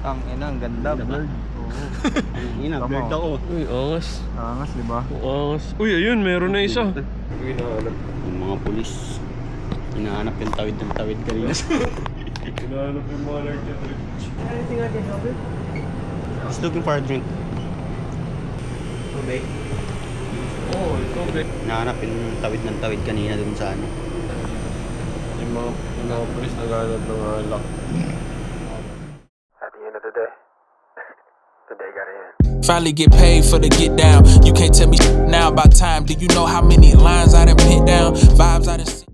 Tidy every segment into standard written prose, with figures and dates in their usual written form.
Ang ina, ang ganda, bird. Ina, bird ako. Uy, angas. Angas, di ba? Angas. Uy, ayun, meron na isa. Uy, nahanap. Yung mga pulis. Hinahanap yung tawid ng tawid kanina. Hinahanap yung mga large trip. Anything I can help you? He's looking for a drink. Tubig. Oo, ito, be. Hinahanap yung tawid ng tawid kanina dun sa ano. Yung mga pulis naghanap ng alak. At the end of the day, the day got in. Finally get paid for the get down. You can't tell me now about time. Do you know how many lines I done put down? Vibes I done seen.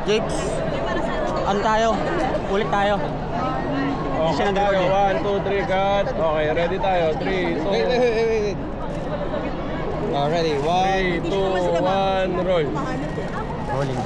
Jakes, ano tayo? Ulit tayo. Hindi siya nag-record eh. 1, 2, 3, cut. Okay, ready tayo. 3, 2, Wait. Ready, 3, 2, 1, roll. Rolling.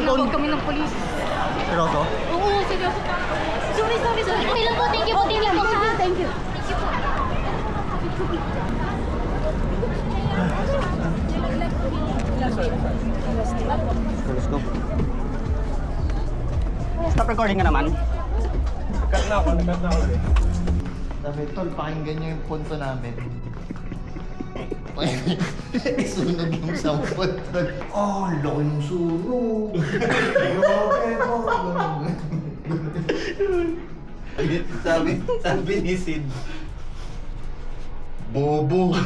Tinawag kami ng polis. Seryoso? Oo, seryoso. Sorry. Okay lang po, thank you po. Thank you. Thank you po. Let's go. Stop recording ka naman. Cut na ako. Sabi, tol, pakinggan nyo yung punto namin. Sunog yung sampot. Oh, laki ng sunog. Grabe po. Sabi ni Sid, bobo.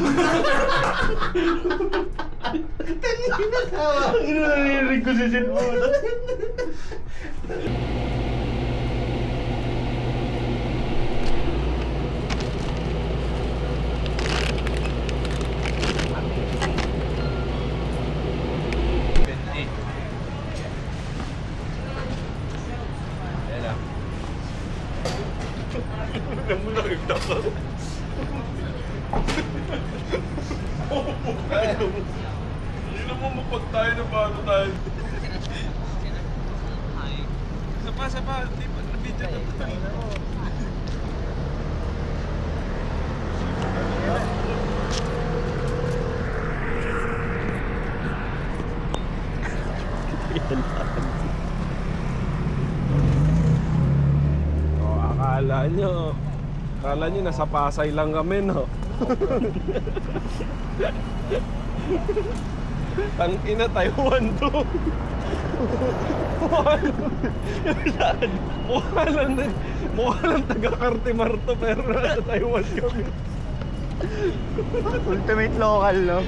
Kanina tawa. Narinig ko si Sid mo. Alam mo na rin ako. Hindi na mo mapag tayo na paano tayo. Sapa. Di ba na-video na tayo? Akala nyo nasa Pasay lang kami, no? Tangina, Taiwan to. Mukha lang taga-Cartimar to, pero nasa Taiwan kami. Ultimate local, no?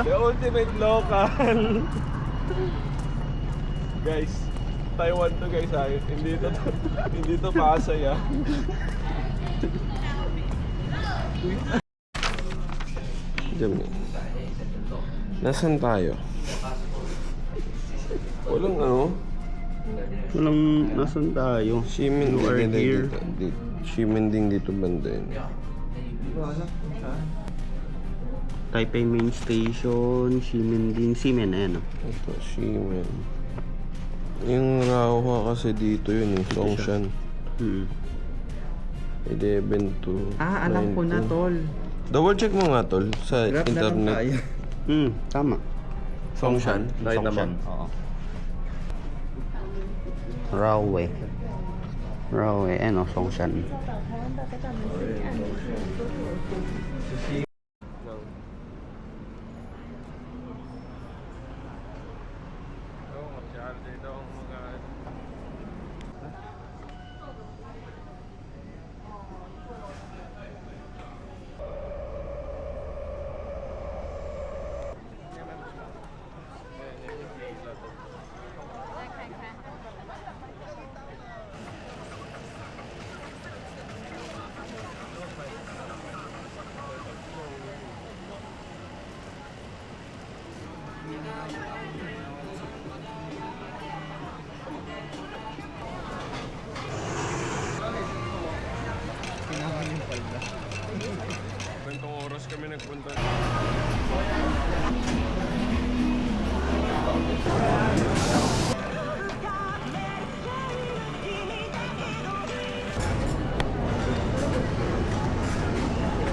The ultimate local. Guys, Taiwan to guys ha. Hindi to Pasay ha. Diyan. Nasaan tayo? Walang ano? Walang nasan tayo. Shimin You are din here. dito. Shimin din dito banda yun. Taipei Main Station, Ximen, ayan o. Ito, Shimin. Yung Raohua kasi dito yun eh, Songshan. 11 to Alam ko na, 9 to. tol. Double check mo nga tol sa internet. Tama. Songshan? Nakita mo? Songshan, oo. Railway. Railway, ano, Songshan. Kwentong oras kami nagpunta.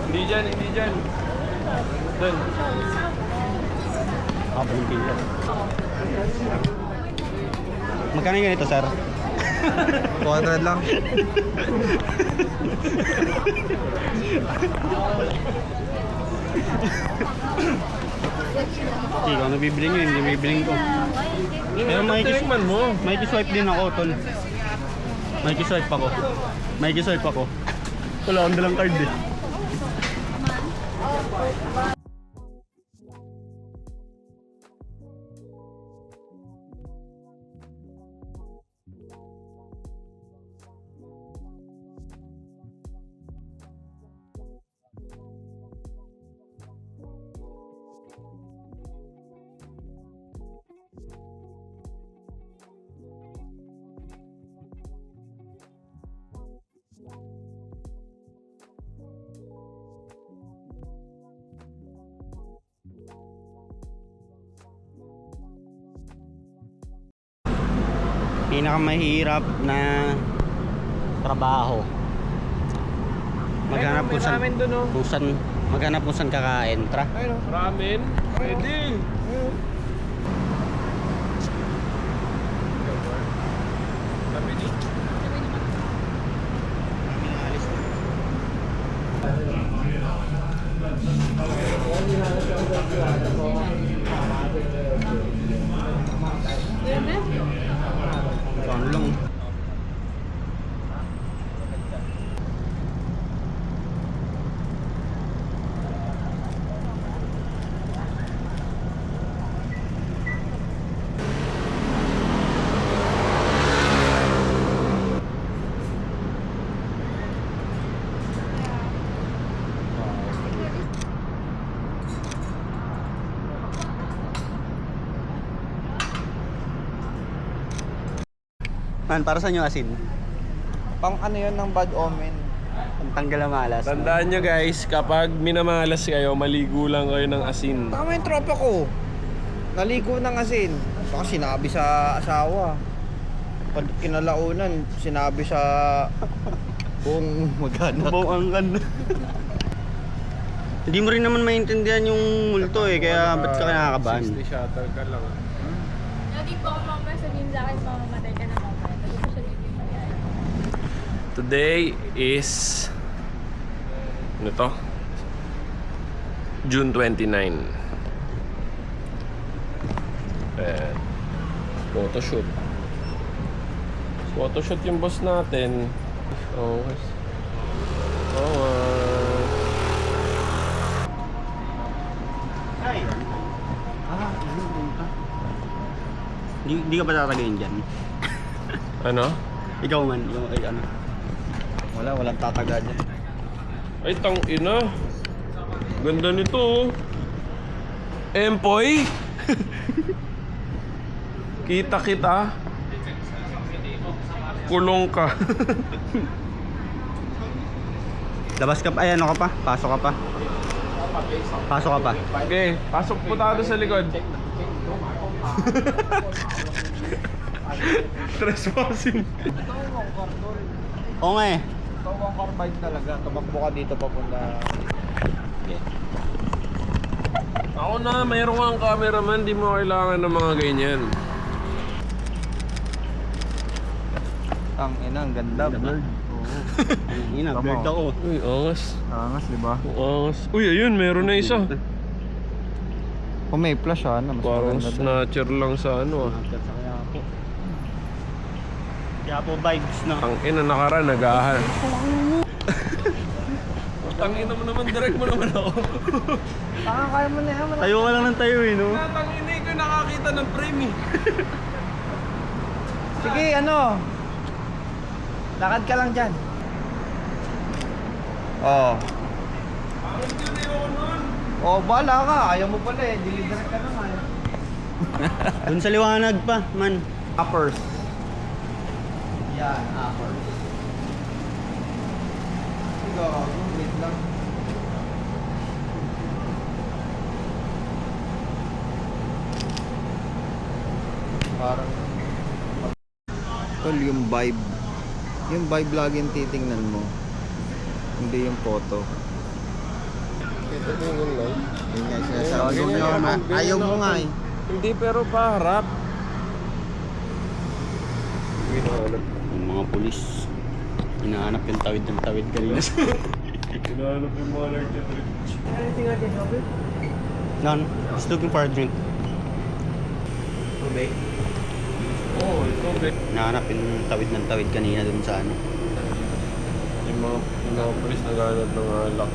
Hindi dyan. Doon. Yung pila. Magkano yung ganito, sir? 200 lang. Hindi ko nabibili nyo, hindi bibili ko. Pero Tikman mo. may swipe din ako, tol. May swipe ako. Wala akong dalang card eh. Pinakamahirap na trabaho. Maghanap kung saan kakain. Tara. Ramen? Pwede. Labini? Ano lang. Man, para saan yung asin? Pang ano yun ng bad omen. Pantanggal ang malas. Tandaan nyo guys, kapag minamalas kayo, maligo lang kayo ng asin. Tama yung tropa ko. Naligo ng asin. Baka sinabi sa asawa. Pag kinalaunan, sinabi sa buong mag-anak. Buangkan. Hindi mo rin naman maintindihan yung multo eh, kaya ba't ka kinakabahan? 60 shuttle ka lang. Lagi po ako mamaya sabihin sa akin, mamamatay ka na mamaya. Tapos ko siya bibigyan. Today is ano to? June 29. Photoshoot. Photoshoot yung boss natin. Okay. Ay! Di ka ba tatagayin dyan? Ano? Ikaw man, yung ay ano. Walang tataga dyan. Ay, tang ina. Ganda nito oh. Empoy? Kita. Kulong ka. Labas ka pa, ay ano ka pa? Pasok ka pa. Okay, pasok po tayo sa likod. Oo Trespassing. nga eh. Tawang carbide talaga. Tumakbo ka dito papunta. Ako na, mayroon kang cameraman, di mo kailangan ng mga ganyan. Ang ina, ang ganda, bird. Ina, Tama. bird ako. Uy, angas. Angas, di ba? Angas. Uy, ayun, meron na isa. Kung may flash mas Parang maganda. snatcher lang sa ano ah. Nakakit sa kaya po. Kaya po vibes na. Ang ina nakaraan, nagahan. Ang ina mo naman, direct mo naman ako. Kaya mo na yan. Tayo ka lang ng tayo eh, no? Ang ina ko nakakita ng frame eh. Sige, ano? Lakad ka lang dyan. Oo. Oh, bala ka. Ayaw mo pala eh. Dilidirect ka naman. Doon sa liwanag pa, man. Uppers. Yan, uppers. Ikaw, wait lang. Parang tol, yung vibe. Yung vibe lagi yung titingnan mo. Hindi yung photo. Ito tingin lang. Yun nga, sinasabi ko nga. Ayaw mo nga eh. Hindi, pero paharap. Yung mga pulis. Hinahanap yung tawid ng tawid kanina. Hinahanap yung mga nag-trip. None. Just looking for a drink. Oo, ito be. Hinahanap yung tawid ng tawid kanina dun sa ano. Yung mga polis naghanap ng alak.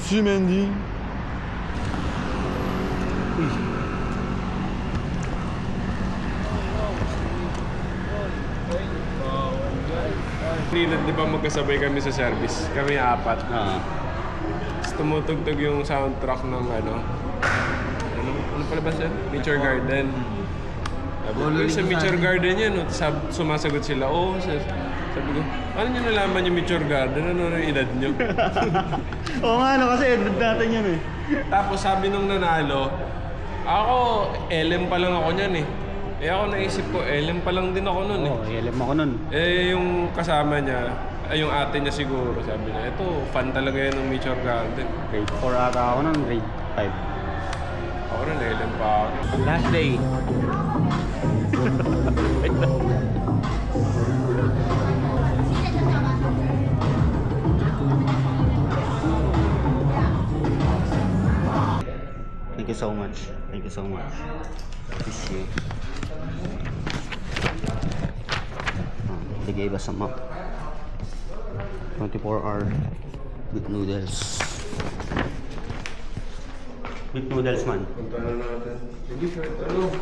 Si Mandy. Kanina, di ba magkasabay kami sa service? Kami apat. Ah. Tapos tumutugtog yung soundtrack ng ano pala ba siya? Nature Garden. Sabi ko, sa Nature Garden yan, no? Sumasagot sila, oo. Sabi ko, ano nyo nalaman yung Nature Garden? Ano na yung edad nyo? Oo nga, no, kasi edad natin yan eh. Tapos sabi nung nanalo, ako, LM pa lang ako niyan eh. Eh ako naisip ko, LM pa lang din ako nun eh. Oo, ilim ako nun. Eh yung kasama niya, ay yung ate niya siguro, sabi niya, ito, fan talaga yan ng Nature Garden. Grade 4 ata ako nun, grade 5. Ako rin, LM pa ako. Last day. Thank you so much. Thank you so much. Appreciate. They gave us some up. 24-hour good noodles. Good noodles, man. Punta na natin. Sige, sir, ano?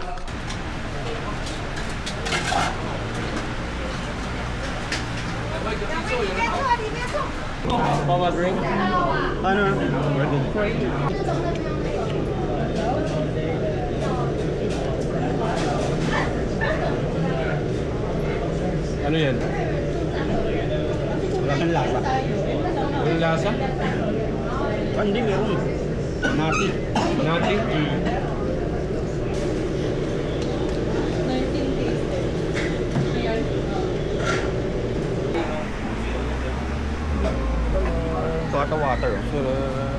Papa drink? Ano? Ano yan? Wala kang lasa. Walang lasa? Hindi, meron. Nati. Nati? Soda water. Oh.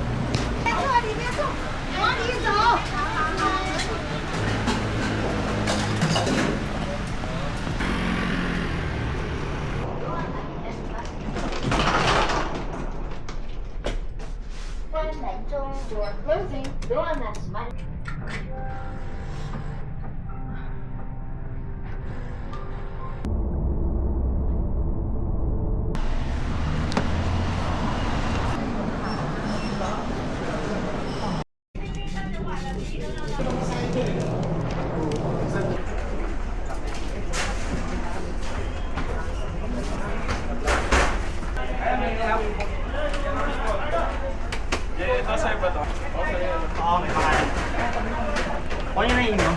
往里面走，往里走。关门中door closing. Door next month. Nasa iba to? Kuha niyo na inyo.